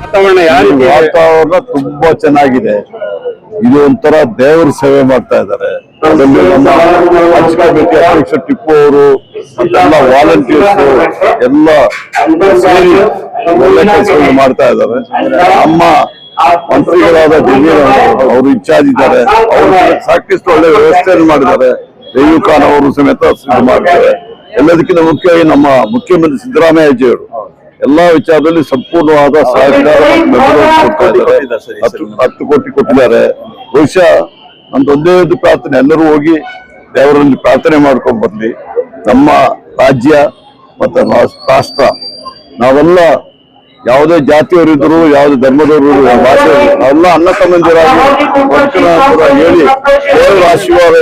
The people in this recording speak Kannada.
ವಾತಾವರಣ ವಾತಾವರಣ ತುಂಬಾ ಚೆನ್ನಾಗಿದೆ. ಇದು ಒಂಥರ ದೇವರ ಸೇವೆ ಮಾಡ್ತಾ ಇದ್ದಾರೆ. ಅದರಲ್ಲಿ ನಮ್ಮ ಹಂಚ್ಕೋಬೇಕು ಅಧ್ಯಕ್ಷ ಟಿಪ್ಪು ಅವರು ಮತ್ತೆಲ್ಲ ವಾಲಂಟಿಯರ್ಸ್ ಎಲ್ಲ ಸೇರಿ ಒಳ್ಳೆ ಕೆಲಸಗಳು ಮಾಡ್ತಾ ಇದ್ದಾರೆ. ನಮ್ಮ ಮಂತ್ರಿಗಳಾದ ಜಮೀರ್ ಅವರು ಇನ್ಚಾರ್ಜ್ ಇದ್ದಾರೆ. ಅವರು ಸಾಕಷ್ಟು ಒಳ್ಳೆ ವ್ಯವಸ್ಥೆಯನ್ನು ಮಾಡಿದ್ದಾರೆ. ರಹೀಂ ಖಾನ್ ಅವರು ಸಮೇತ ಮಾಡ್ತಾರೆ. ಎಲ್ಲದಕ್ಕಿಂತ ಮುಖ್ಯವಾಗಿ ನಮ್ಮ ಮುಖ್ಯಮಂತ್ರಿ ಸಿದ್ದರಾಮಯ್ಯಜಿಯವರು ಎಲ್ಲಾ ವಿಚಾರದಲ್ಲಿ ಸಂಪೂರ್ಣವಾದ ಸಹಕಾರ 10 ಕೋಟಿ ಕೊಟ್ಟಿದ್ದಾರೆ. ಬಹುಶಃ ನಮ್ದು ಒಂದೇ ಒಂದು ಪ್ರಾರ್ಥನೆ, ಎಲ್ಲರೂ ಹೋಗಿ ದೇವರಲ್ಲಿ ಪ್ರಾರ್ಥನೆ ಮಾಡ್ಕೊಂಡ್ ಬರ್ಲಿ. ನಮ್ಮ ರಾಜ್ಯ ಮತ್ತೆ ರಾಷ್ಟ್ರ ನಾವೆಲ್ಲ ಯಾವುದೇ ಜಾತಿಯವರಿದ್ರು ಯಾವುದೇ ಧರ್ಮದವರು ಭಾಷೆ ಎಲ್ಲ ಅಣ್ಣ ತಮ್ಮಂದಿರಾಗಿ ಹೇಳಿ ದೇವರ ಆಶೀರ್ವಾದ